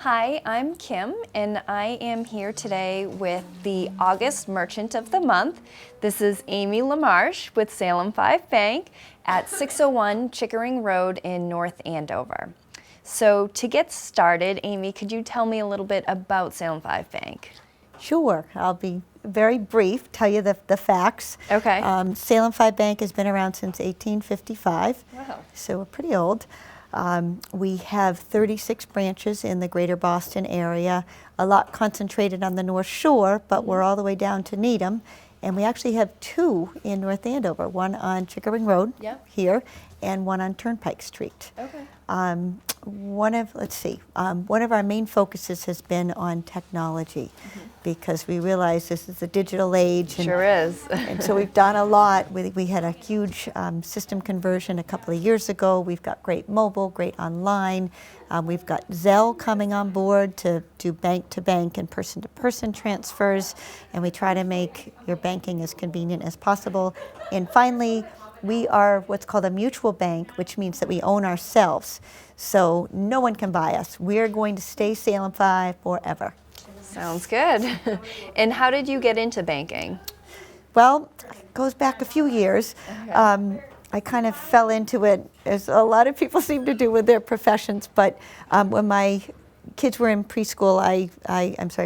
Hi, I'm Kim, and I am here today with the August Merchant of the Month. This is Amy LaMarche with Salem Five Bank at 601 Chickering Road in North Andover. So to get started, Amy, could you tell me a little bit about Salem Five Bank? Sure, I'll be very brief, tell you the facts. Okay. Salem Five Bank has been around since 1855, Wow. so we're pretty old. We have 36 branches in the greater Boston area, a lot concentrated on the North Shore, but we're all the way down to Needham. And we actually have two in North Andover, one on Chickering Road here and one on Turnpike Street. Okay. One of our main focuses has been on technology because we realize this is the digital age. And, Sure is. and so we've done a lot. We had a huge system conversion a couple of years ago. We've got great mobile, great online. We've got Zelle coming on board to do bank-to-bank and person-to-person transfers, and we try to make your banking as convenient as possible. And finally, we are what's called a mutual bank, which means that we own ourselves. So no one can buy us. We're going to stay Salem Five forever. Sounds good. And how did you get into banking? Well, it goes back a few years. Okay. I kind of fell into it, as a lot of people seem to do with their professions. But when my kids were in preschool,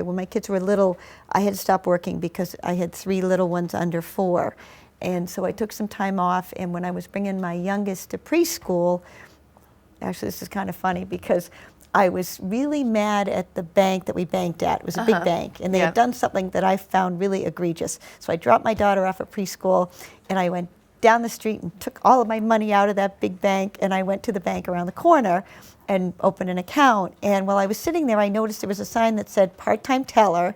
when my kids were little, I had to stop working because I had 3 little ones under 4. And so I took some time off, and when I was bringing my youngest to preschool, actually this is kind of funny because I was really mad at the bank that we banked at. It was a big bank, and they had done something that I found really egregious. So I dropped my daughter off at preschool, and I went down the street and took all of my money out of that big bank, and I went to the bank around the corner and opened an account. And while I was sitting there, I noticed there was a sign that said part-time teller,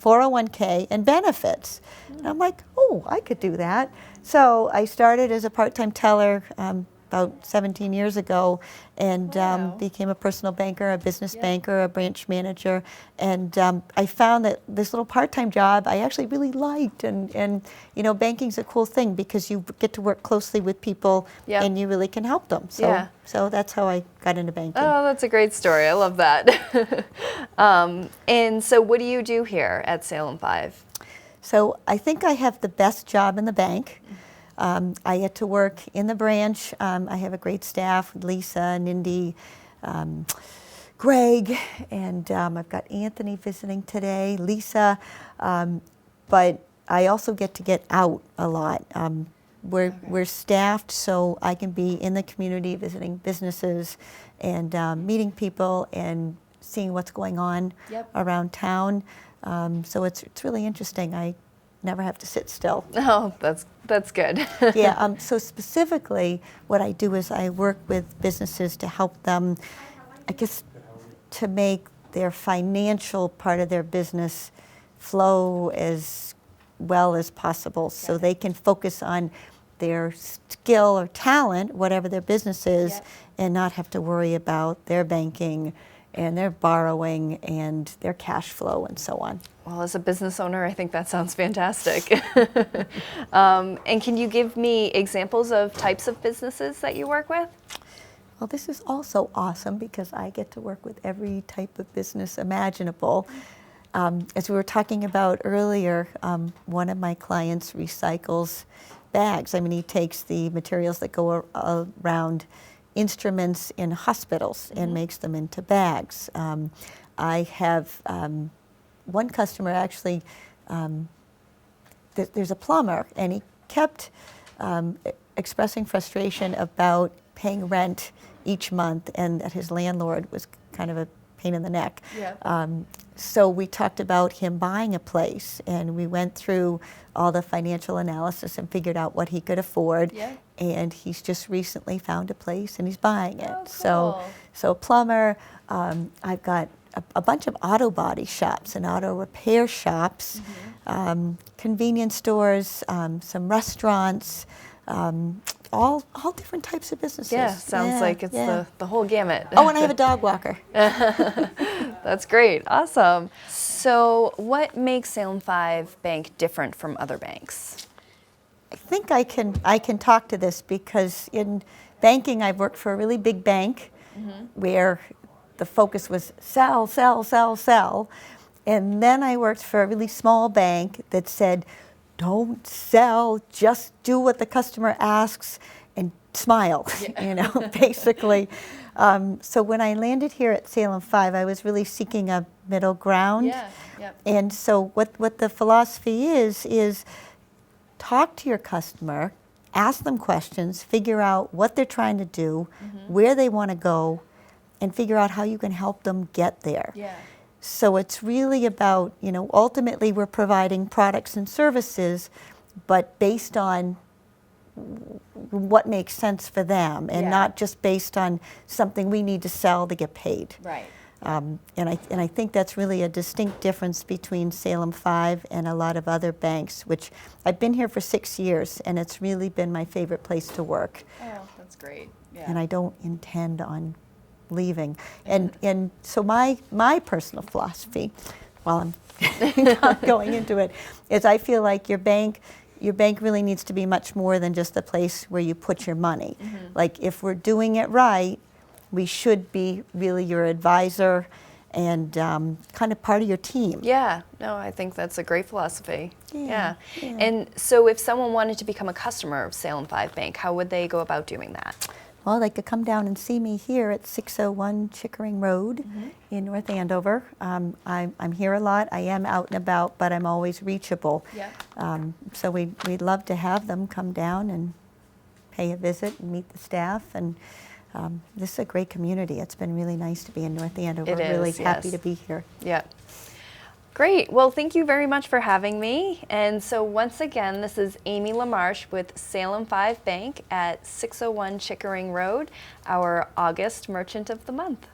401k, and benefits. And I'm like, oh, I could do that. So I started as a part-time teller about 17 years ago and became a personal banker, a business banker, a branch manager. And I found that this little part-time job I actually really liked. And you know, banking's a cool thing because you get to work closely with people and you really can help them. So that's how I got into banking. Oh, that's a great story. I love that. And so what do you do here at Salem Five? So I think I have the best job in the bank. I get to work in the branch. I have a great staff, Lisa, Nindy, Greg, and I've got Anthony visiting today, Lisa. But I also get to get out a lot. We're staffed so I can be in the community visiting businesses and meeting people and seeing what's going on around town. So it's really interesting. I never have to sit still. Oh, that's good. So specifically what I do is I work with businesses to help them, I guess, to make their financial part of their business flow as well as possible so they can focus on their skill or talent, whatever their business is, and not have to worry about their banking and their borrowing and their cash flow and so on. Well, as a business owner, I think that sounds fantastic. And can you give me examples of types of businesses that you work with? Well, this is also awesome because I get to work with every type of business imaginable. As we were talking about earlier, one of my clients recycles bags. I mean, he takes the materials that go around instruments in hospitals and makes them into bags. I have one customer actually, there's a plumber, and he kept expressing frustration about paying rent each month and that his landlord was kind of a pain in the neck. So we talked about him buying a place, and we went through all the financial analysis and figured out what he could afford. And he's just recently found a place and he's buying it. Oh, cool. So plumber, I've got a bunch of auto body shops and auto repair shops, convenience stores, some restaurants, all different types of businesses. Yeah, sounds like it's the whole gamut. Oh, and I have a dog walker. That's great. Awesome. So what makes Salem Five Bank different from other banks? I think I can talk to this because in banking I've worked for a really big bank where the focus was sell, sell, sell, sell. And then I worked for a really small bank that said, don't sell, just do what the customer asks and smile, basically. So when I landed here at Salem Five, I was really seeking a middle ground. Yeah. Yep. And so what the philosophy is talk to your customer, ask them questions, figure out what they're trying to do, where they want to go, and figure out how you can help them get there. Yeah. So it's really about, ultimately we're providing products and services, but based on what makes sense for them, and not just based on something we need to sell to get paid. Right. And I think that's really a distinct difference between Salem Five and a lot of other banks, which I've been here for 6 years, and it's really been my favorite place to work. Oh, that's great. Yeah. And I don't intend on leaving. And so my personal philosophy, while I'm not going into it, is I feel like your bank really needs to be much more than just a place where you put your money. Like, if we're doing it right, we should be really your advisor and kind of part of your team. Yeah, no, I think that's a great philosophy. Yeah. And so if someone wanted to become a customer of Salem Five Bank, how would they go about doing that? Well, they could come down and see me here at 601 Chickering Road in North Andover. I'm here a lot. I am out and about, but I'm always reachable. Yeah. So we'd love to have them come down and pay a visit and meet the staff. And this is a great community. It's been really nice to be in North Andover. It is, really yes. happy to be here. Yeah. Great. Well, thank you very much for having me. And so once again, this is Amy LaMarche with Salem Five Bank at 601 Chickering Road, our August Merchant of the Month.